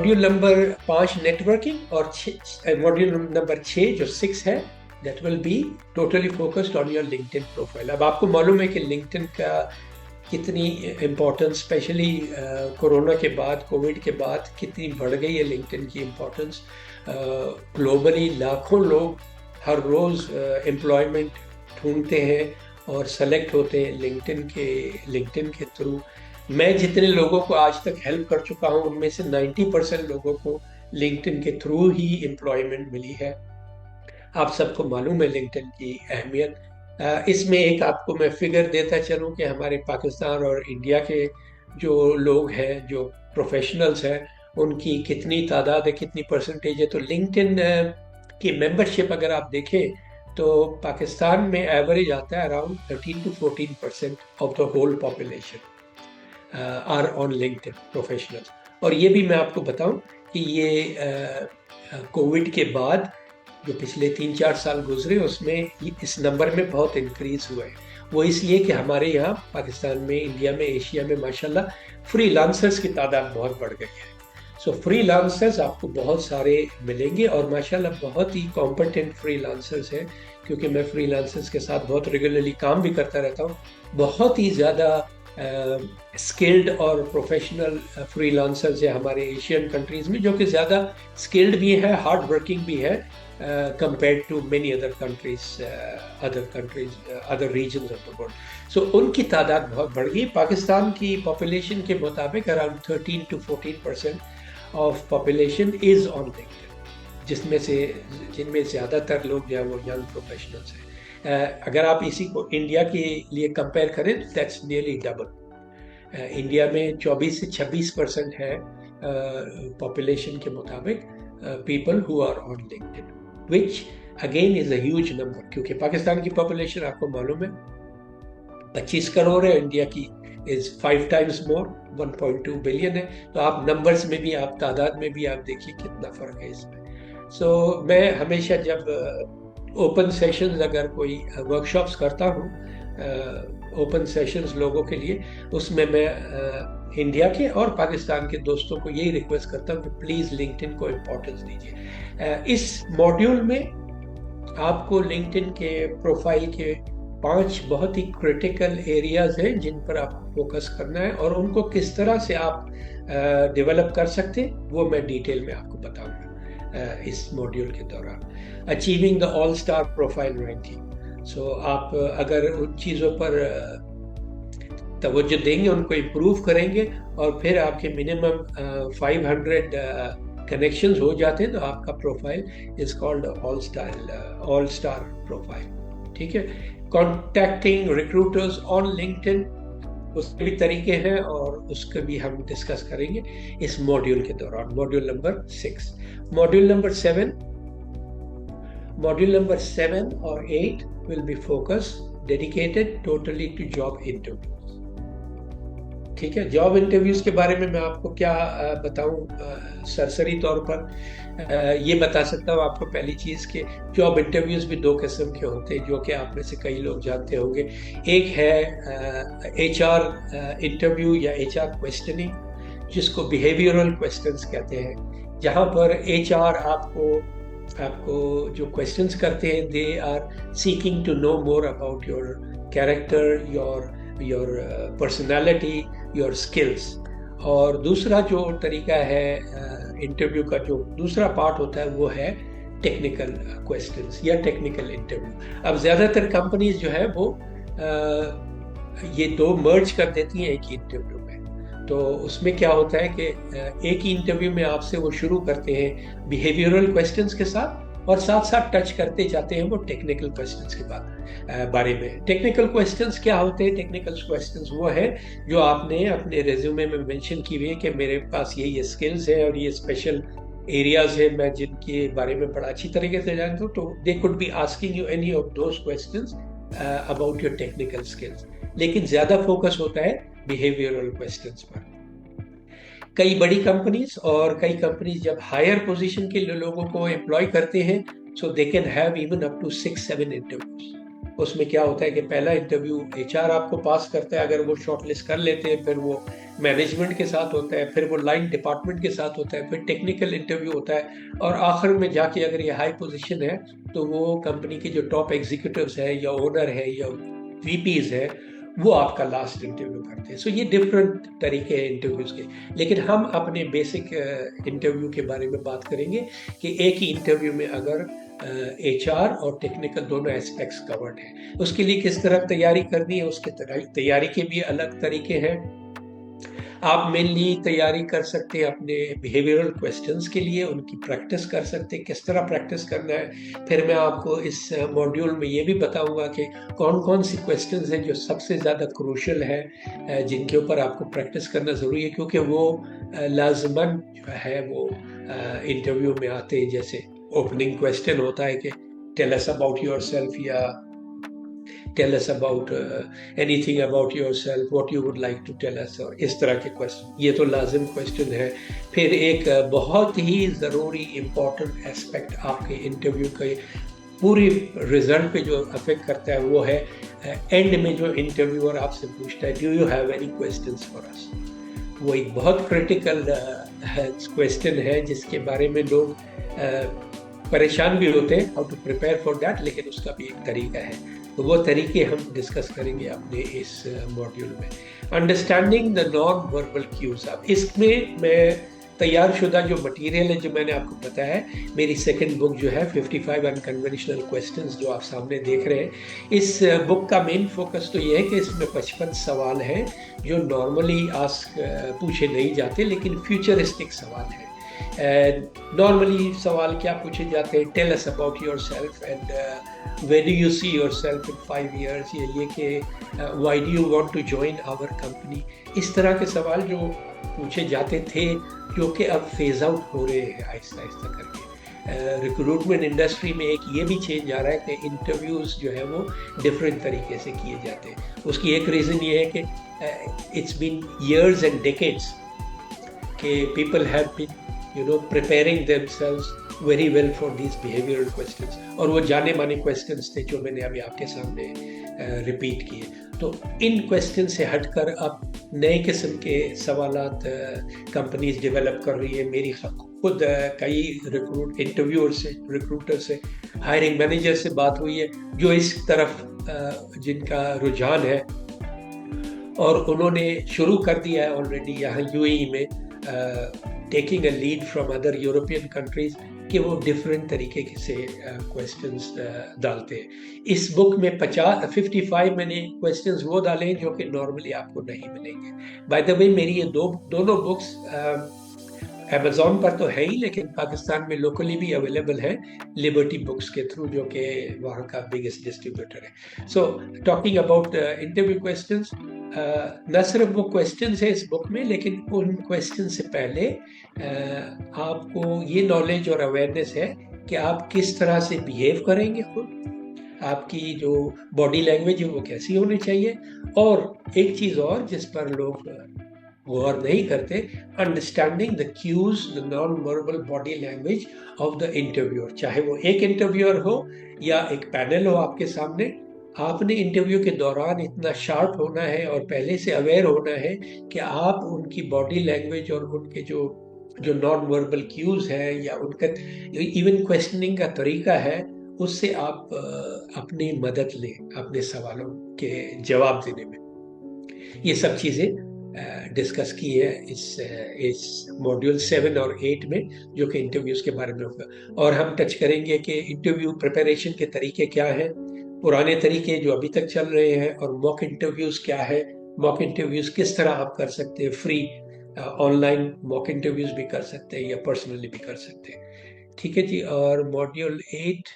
Module number 5 networking और module number 6 जो 6 है that will be totally focused on your LinkedIn profile. अब आपको मालूम है कि लिंक्डइन का कितनी इम्पोर्टेंस, स्पेशली कोरोना के बाद, कोविड के बाद कितनी बढ़ गई है लिंक्डइन की इम्पोर्टेंस। ग्लोबली लाखों लोग हर रोज़ एम्प्लॉयमेंट ढूंढते हैं और सेलेक्ट होते हैं लिंक्डइन के थ्रू। मैं जितने लोगों को आज तक हेल्प कर चुका हूं उनमें से 90% लोगों को लिंक्डइन के थ्रू ही एम्प्लॉयमेंट मिली है। आप सबको मालूम है लिंक्डइन की अहमियत। इसमें एक आपको मैं फिगर देता चलूं कि हमारे पाकिस्तान और इंडिया के जो लोग हैं, जो प्रोफेशनल्स हैं, उनकी कितनी तादाद है, कितनी परसेंटेज है। तो लिंक्डइन की मेंबरशिप अगर आप देखें तो पाकिस्तान में एवरेज आता है around 13 to 14% of the whole population are on LinkedIn professionals. और ये भी मैं आपको बताऊं कि ये कोविड के बाद जो पिछले 3-4 साल गुजरे उसमें इस नंबर में बहुत इंक्रीज हुआ है। वो इसलिए कि हमारे यहाँ पाकिस्तान में, इंडिया में, एशिया में माशाल्लाह फ्रीलांसर्स की तादाद बहुत बढ़ गई है। सो फ्रीलांसर्स आपको बहुत सारे मिलेंगे और माशाल्लाह बहुत ही कॉम्पिटेंट फ्रीलांसर्स हैं, क्योंकि मैं फ्रीलांसर्स के साथ बहुत रेगुलरली काम भी करता रहता हूँ। बहुत ही ज़्यादा स्किल्ड और प्रोफेशनल फ्रीलांसर्स है हमारे एशियन कंट्रीज़ में, जो कि ज़्यादा स्किल्ड भी है, हार्ड वर्किंग भी है compared to many other countries, other regions of the world. So उनकी तादाद बहुत बढ़ गई। पाकिस्तान की पॉपुलेशन के मुताबिक around 13 to 14% of population is on LinkedIn, जिनमें ज़्यादातर लोग जो है वो यंग प्रोफेशनल्स हैं। अगर आप इसी को इंडिया के लिए कंपेयर करें तो दैट्स नियरली डबल। इंडिया में 24 से 26% है पॉपुलेशन के मुताबिक people who are on LinkedIn, which again is a huge number, क्योंकि पाकिस्तान की पॉपुलेशन आपको मालूम है 25 करोड़ है, इंडिया की is 5 times more, 1.2 बिलियन है। तो आप नंबर्स में भी, आप तादाद में भी आप देखिए कितना फ़र्क है इसमें। सो मैं हमेशा जब ओपन सेशंस, अगर कोई वर्कशॉप्स करता हूँ ओपन सेशंस लोगों के लिए, उसमें मैं इंडिया के और पाकिस्तान के दोस्तों को यही रिक्वेस्ट करता हूँ कि प्लीज़ लिंक्डइन को इम्पोर्टेंस दीजिए। इस मॉड्यूल में आपको लिंक्डइन के प्रोफाइल के 5 बहुत ही क्रिटिकल एरियाज हैं जिन पर आपको फोकस करना है, और उनको किस तरह से आप डेवलप कर सकते हैं वो मैं डिटेल में आपको बताऊंगा इस मॉड्यूल के दौरान। Achieving the all star profile ranking. So आप अगर उन चीज़ों पर तवज्जो देंगे, उनको इम्प्रूव करेंगे और फिर आपके मिनिमम 500 कनेक्शंस हो जाते हैं तो आपका profile is called all star profile. ठीक है। कॉन्टैक्टिंग रिक्रूटर्स ऑन लिंक्डइन, उसके भी तरीके हैं और उसके भी हम डिस्कस करेंगे इस मॉड्यूल के दौरान। Module number 6। मॉड्यूल नंबर 7 और 8 will be focus dedicated totally to job interview. ठीक है। जॉब इंटरव्यूज़ के बारे में मैं आपको क्या बताऊं, सरसरी तौर पर ये बता सकता हूँ आपको। पहली चीज़ कि जॉब इंटरव्यूज़ भी 2 किस्म के होते हैं, जो कि आप में से कई लोग जानते होंगे। एक है HR इंटरव्यू या HR क्वेश्चनिंग, जिसको बिहेवियरल क्वेश्चंस कहते हैं, जहाँ पर HR आपको जो क्वेश्चंस करते हैं, they are seeking to know more about your character, your personality, your skills. और दूसरा जो तरीका है इंटरव्यू का, जो दूसरा पार्ट होता है, वो है टेक्निकल क्वेश्चंस या टेक्निकल इंटरव्यू। अब ज़्यादातर कंपनीज जो है वो ये 2 मर्ज कर देती हैं एक ही इंटरव्यू में। तो उसमें क्या होता है कि एक ही इंटरव्यू में आपसे वो शुरू करते हैं बिहेवियरल क्वेश्चंस के साथ, और साथ साथ टच करते जाते हैं वो टेक्निकल क्वेश्चंस के बारे में। टेक्निकल क्वेश्चंस क्या होते हैं? टेक्निकल क्वेश्चंस वो है जो आपने अपने रेज्यूमे में मेंशन की हुई है कि मेरे पास ये स्किल्स है और ये स्पेशल एरियाज है मैं जिनके बारे में बड़ा अच्छी तरीके से जानता हूँ। तो they could be asking you any of those questions about your technical skills, लेकिन ज़्यादा फोकस होता है बिहेवियरल क्वेश्चंस पर। कई बड़ी कंपनीज और कई कंपनीज जब हायर पोजीशन के लोगों को एम्प्लॉय करते हैं, so they can have even up to 6-7 interviews. उसमें क्या होता है कि पहला इंटरव्यू एचआर आपको पास करता है, अगर वो शॉर्टलिस्ट कर लेते हैं, फिर वो मैनेजमेंट के साथ होता है, फिर वो लाइन डिपार्टमेंट के साथ होता है, फिर टेक्निकल इंटरव्यू होता है, और आखिर में जाके अगर ये हाई पोजीशन है तो वो कंपनी के जो टॉप एग्जीक्यूटिव्स है या ओनर है या वीपीज है, वो आपका लास्ट इंटरव्यू करते हैं। सो ये डिफरेंट तरीके हैं इंटरव्यूज के। लेकिन हम अपने बेसिक इंटरव्यू के बारे में बात करेंगे कि एक ही इंटरव्यू में अगर एचआर और टेक्निकल दोनों एस्पेक्ट्स कवर्ड हैं, उसके लिए किस तरह तैयारी करनी है, उसके तैयारी के भी अलग तरीके हैं। आप मेनली तैयारी कर सकते हैं अपने बिहेवियरल क्वेश्चंस के लिए, उनकी प्रैक्टिस कर सकते हैं, किस तरह प्रैक्टिस करना है। फिर मैं आपको इस मॉड्यूल में ये भी बताऊंगा कि कौन कौन सी क्वेश्चंस हैं जो सबसे ज़्यादा क्रूशल है, जिनके ऊपर आपको प्रैक्टिस करना ज़रूरी है, क्योंकि वो लाजमन जो है वो इंटरव्यू में आते हैं। जैसे ओपनिंग क्वेश्चन होता है कि टेल अस अबाउट योरसेल्फ, या tell us about anything about yourself, what you would like to tell us, और इस तरह के क्वेश्चन, ये तो लाजिम क्वेश्चन है। फिर एक बहुत ही ज़रूरी इम्पोर्टेंट एस्पेक्ट आपके इंटरव्यू के पूरी रिजल्ट पे जो अफेक्ट करता है वो है एंड में जो इंटरव्यूअर आपसे पूछता है, do you have any questions for us. वो एक बहुत क्रिटिकल क्वेश्चन है जिसके बारे में लोग परेशान भी होते हैं, how to prepare for that, लेकिन उसका भी एक तरीका है। तो वो तरीके हम डिस्कस करेंगे अपने इस मॉड्यूल में। Understanding the non verbal cues. अब इसमें मैं तैयार शुदा जो मटेरियल है, जो मैंने आपको बताया है, मेरी सेकंड बुक जो है 55 अनकन्वेंशनल क्वेश्चंस, जो आप सामने देख रहे हैं, इस बुक का मेन फोकस तो ये है कि इसमें 55 सवाल हैं जो नॉर्मली पूछे नहीं जाते, लेकिन फ्यूचरिस्टिक सवाल हैं। नॉर्मली सवाल क्या पूछे जाते हैं, tell us about yourself and where do you see yourself in 5 years, ये कि why do you want to join our company. इस तरह के सवाल जो पूछे जाते थे, जो कि अब फेज आउट हो रहे हैं आहिस्ता आहिस्ता करके। रिक्रूटमेंट इंडस्ट्री में एक ये भी चेंज आ रहा है कि इंटरव्यूज़ जो है वो डिफरेंट तरीके से किए जाते हैं। उसकी एक रीज़न ये है कि it's been years and decades कि people have been preparing themselves very well for these behavioral questions, और वो जाने माने questions थे जो मैंने अभी आपके सामने रिपीट किए। तो इन क्वेश्चन से हटकर अब नए किस्म के सवालात कंपनीज डेवलप कर रही है। मेरी खुद कई रिक्रूटर से हायरिंग मैनेजर से बात हुई है जो इस तरफ जिनका रुझान है, और उन्होंने शुरू कर दिया है ऑलरेडी यहाँ यूएई में, taking a lead from other European countries, कि वो डिफरेंट तरीके से क्वेश्चंस डालते हैं। इस बुक में 55 मैंने क्वेश्चंस वो डाले हैं जो कि नॉर्मली आपको नहीं मिलेंगे। बाय द वे, मेरी ये दोनों बुक्स अमेज़ॉन पर तो है ही, लेकिन पाकिस्तान में लोकली भी अवेलेबल है लिबर्टी बुक्स के थ्रू, जो कि वहाँ का बिगेस्ट डिस्ट्रीब्यूटर है। So talking about interview questions, न सिर्फ वो क्वेश्चंस है इस बुक में, लेकिन उन क्वेश्चन से पहले आपको ये नॉलेज और अवेयरनेस है कि आप किस तरह से बिहेव करेंगे खुद, आपकी जो बॉडी लैंग्वेज है वो कैसी होनी चाहिए। और एक चीज़ और जिस पर लोग गौर नहीं करते, understanding the cues, the non verbal body language of the interviewer. चाहे वो एक इंटरव्यूअर हो या एक पैनल हो आपके सामने, आपने इंटरव्यू के दौरान इतना शार्प होना है और पहले से अवेयर होना है कि आप उनकी बॉडी लैंग्वेज और उनके जो नॉन वर्बल क्यूज है या उनका इवन क्वेश्चनिंग का तरीका है, उससे आप अपनी मदद लें अपने सवालों के जवाब देने में। ये सब चीज़ें डिस्कस की है इस मॉड्यूल 7 और 8 में, जो कि इंटरव्यूज़ के बारे में होगा। और हम टच करेंगे कि इंटरव्यू प्रिपरेशन के तरीके क्या हैं, पुराने तरीके जो अभी तक चल रहे हैं, और मॉक इंटरव्यूज़ क्या है, मॉक इंटरव्यूज़ किस तरह आप कर सकते हैं, फ्री ऑनलाइन मॉक इंटरव्यूज़ भी कर सकते हैं या पर्सनली भी कर सकते हैं। ठीक है जी। और मॉड्यूल 8